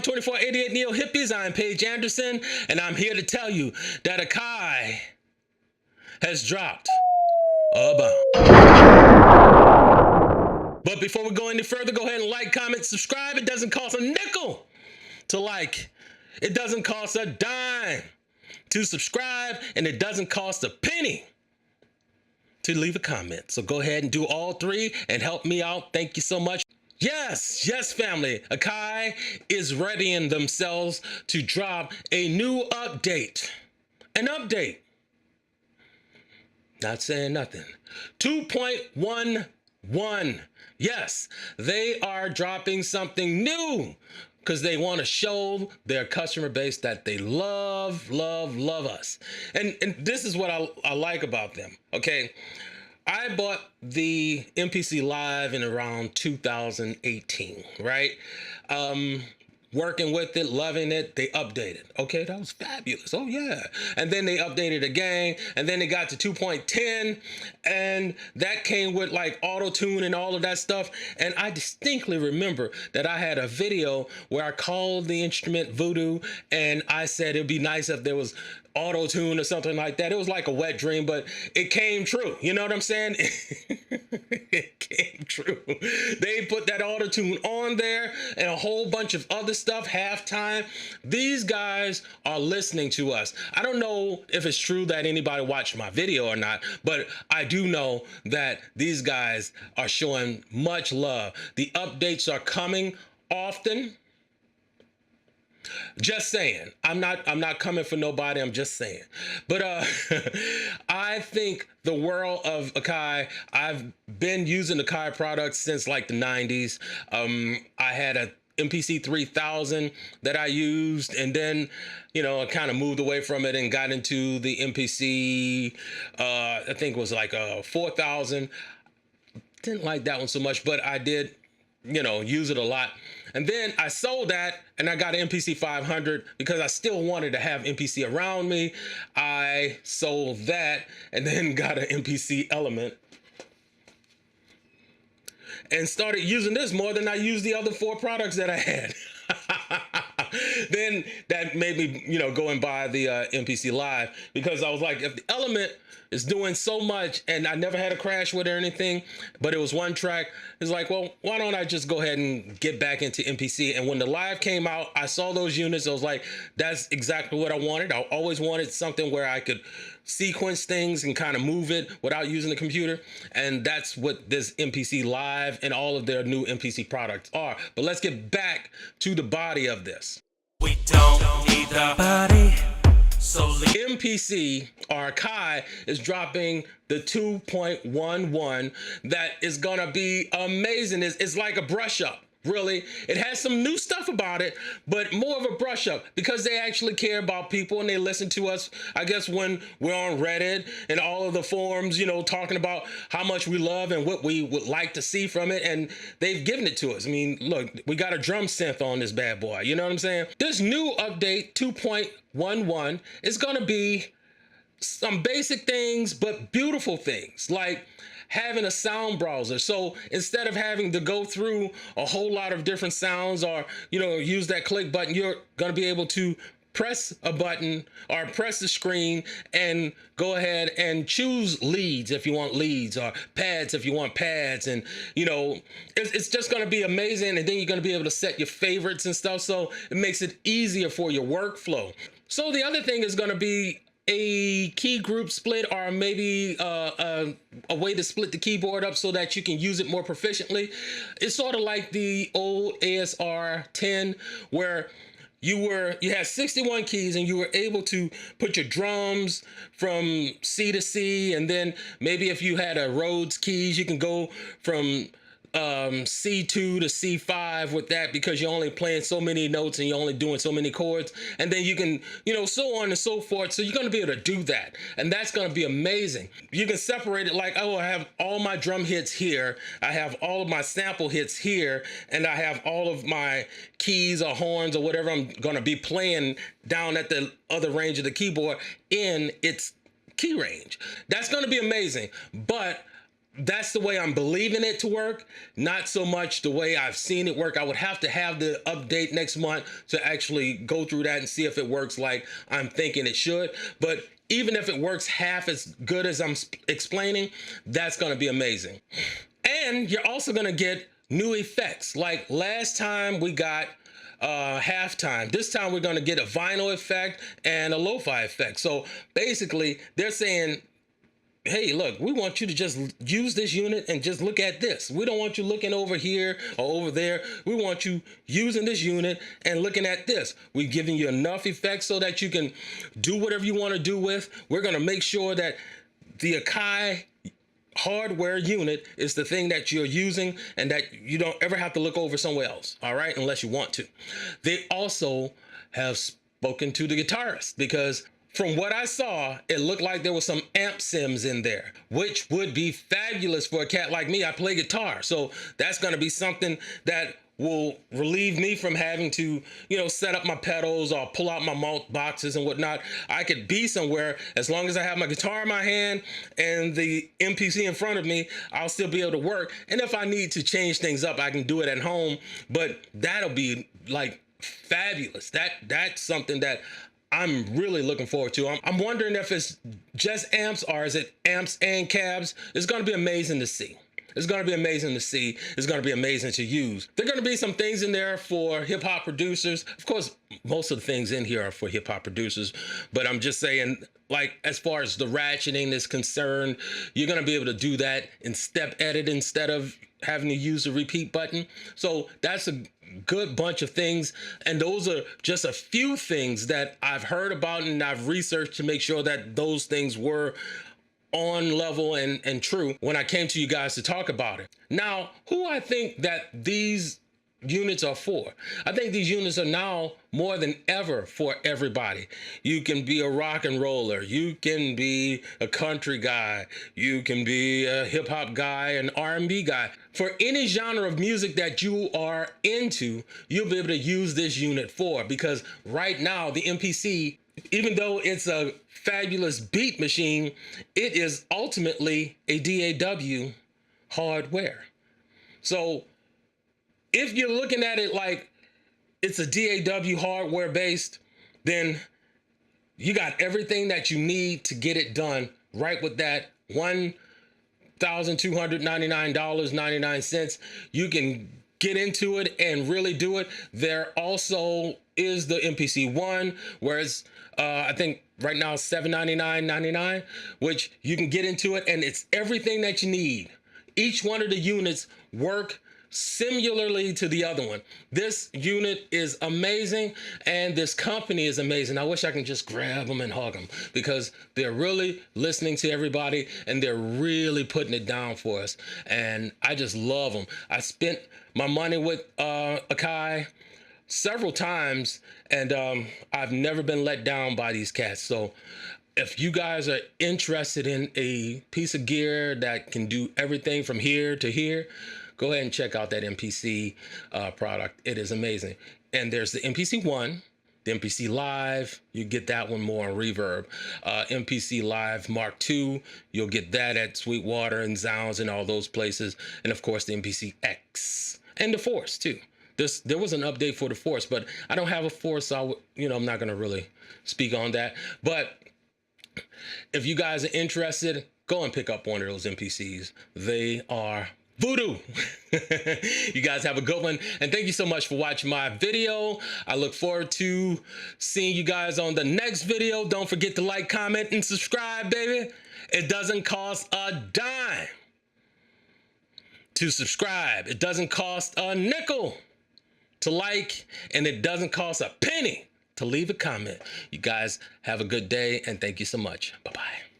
2488 Neo Hippies. I'm Paige Anderson, and I'm here to tell you that AKAI has dropped a bomb. But before we go any further, go ahead and like, comment, subscribe. It doesn't cost a nickel to like. It doesn't cost a dime to subscribe, and it doesn't cost a penny to leave a comment. So go ahead and do all three and help me out. Thank you so much. Yes, family. AKAI is readying themselves to drop a new update. An update. Not saying nothing. 2.11. Yes, they are dropping something new because they want to show their customer base that they love us. And this is what I like about them, okay? I bought the MPC Live in around 2018, right? Working with it, loving it, they updated. Okay, that was fabulous. Oh yeah. And then they updated again, and then they got to 2.10, and that came with like auto-tune and all of that stuff. And I distinctly remember that I had a video where I called the instrument Voodoo, and I said it'd be nice if there was auto-tune or something like that. It was like a wet dream, but it came true. You know what I'm saying? It came true. They put that auto-tune on there and a whole bunch of other stuff, halftime. These guys are listening to us. I don't know if it's true that anybody watched my video or not, but I do know that these guys are showing much love. The updates are coming often. Just saying. I'm not coming for nobody. I'm just saying. But I think the world of AKAI. I've been using AKAI products since like the 90s. I had a MPC 3000 that I used, and then, you know, I kind of moved away from it and got into the MPC, I think it was like a 4000. Didn't like that one so much, but I did, you know, use it a lot. And then I sold that and I got an MPC 500 because I still wanted to have MPC around me. I sold that and then got an MPC Element and started using this more than I used the other 4 products that I had. Then that made me, you know, go and buy the MPC Live, because I was like, if the Element is doing so much and I never had a crash with it or anything, but it was one track, it's like, well, why don't I just go ahead and get back into MPC? And when the Live came out, I saw those units. I was like, that's exactly what I wanted. I always wanted something where I could sequence things and kind of move it without using the computer. And that's what this MPC Live and all of their new MPC products are. But let's get back to the body of this. We don't need the body. So MPC or AKAI is dropping the 2.11 that is gonna be amazing. It's like a brush up. Really, it has some new stuff about it, but more of a brush up because they actually care about people and they listen to us. I guess when we're on Reddit and all of the forums, you know, talking about how much we love and what we would like to see from it, and they've given it to us. I mean, look, we got a drum synth on this bad boy. You know what I'm saying? This new update 2.11 is gonna be some basic things, but beautiful things, like having a sound browser. So instead of having to go through a whole lot of different sounds or, you know, use that click button, you're going to be able to press a button or press the screen and go ahead and choose leads if you want leads, or pads if you want pads. And, you know, it's just going to be amazing. And then you're going to be able to set your favorites and stuff. So it makes it easier for your workflow. So the other thing is going to be a key group split, or maybe a way to split the keyboard up so that you can use it more proficiently. It's sort of like the old ASR 10, where you had 61 keys and you were able to put your drums from C to C, and then maybe if you had a Rhodes keys, you can go from C2 to C5 with that, because you're only playing so many notes and you're only doing so many chords, and then you can, you know, so on and so forth. So you're going to be able to do that, and that's going to be amazing. You can separate it like, oh, I have all my drum hits here, I have all of my sample hits here, and I have all of my keys or horns or whatever I'm going to be playing down at the other range of the keyboard in its key range. That's going to be amazing. But that's the way I'm believing it to work, not so much the way I've seen it work. I would have to have the update next month to actually go through that and see if it works like I'm thinking it should. But even if it works half as good as I'm explaining, that's going to be amazing. And you're also going to get new effects. Like last time we got halftime. This time we're going to get a vinyl effect and a lo-fi effect. So basically they're saying, hey, look, we want you to just use this unit and just look at this. We don't want you looking over here or over there. We want you using this unit and looking at this. We're giving you enough effects so that you can do whatever you want to do with. We're going to make sure that the AKAI hardware unit is the thing that you're using and that you don't ever have to look over somewhere else, all right, unless you want to. They also have spoken to the guitarist because from what I saw, it looked like there was some amp sims in there, which would be fabulous for a cat like me. I play guitar, so that's going to be something that will relieve me from having to, set up my pedals or pull out my malt boxes and whatnot. I could be somewhere as long as I have my guitar in my hand and the MPC in front of me, I'll still be able to work. And if I need to change things up, I can do it at home, but that'll be like fabulous. That's something that I'm really looking forward to. I'm wondering if it's just amps or is it amps and cabs. It's going to be amazing to see. It's going to be amazing to see. It's going to be amazing to use. There are going to be some things in there for hip hop producers. Of course, most of the things in here are for hip hop producers, but I'm just saying, like, as far as the ratcheting is concerned, you're going to be able to do that in step edit instead of having to use the repeat button. So that's a good bunch of things. And those are just a few things that I've heard about and I've researched to make sure that those things were on level and true when I came to you guys to talk about it. Now, who I think that these units are for. I think these units are now more than ever for everybody. You can be a rock and roller. You can be a country guy. You can be a hip hop guy, an R&B guy. For any genre of music that you are into, you'll be able to use this unit for, because right now the MPC, even though it's a fabulous beat machine, it is ultimately a DAW hardware. So if you're looking at it like it's a DAW hardware based, then you got everything that you need to get it done right with that $1,299.99. You can get into it and really do it. There also is the MPC One, whereas I think right now it's $799.99, which you can get into it and it's everything that you need. Each one of the units work similarly to the other one. This unit is amazing and this company is amazing. I wish I can just grab them and hug them because they're really listening to everybody and they're really putting it down for us. And I just love them. I spent my money with AKAI several times and I've never been let down by these cats. So if you guys are interested in a piece of gear that can do everything from here to here, go ahead and check out that MPC product. It is amazing. And there's the MPC One, the MPC Live. You get that one more on Reverb. MPC Live Mark II, you'll get that at Sweetwater and Zounds and all those places. And of course, the MPC X and the Force too. There was an update for the Force, but I don't have a Force, so I'm not gonna really speak on that. But if you guys are interested, go and pick up one of those MPCs. They are voodoo. You guys have a good one. And thank you so much for watching my video. I look forward to seeing you guys on the next video. Don't forget to like, comment, and subscribe, baby. It doesn't cost a dime to subscribe. It doesn't cost a nickel to like, and it doesn't cost a penny to leave a comment. You guys have a good day, and thank you so much. Bye-bye.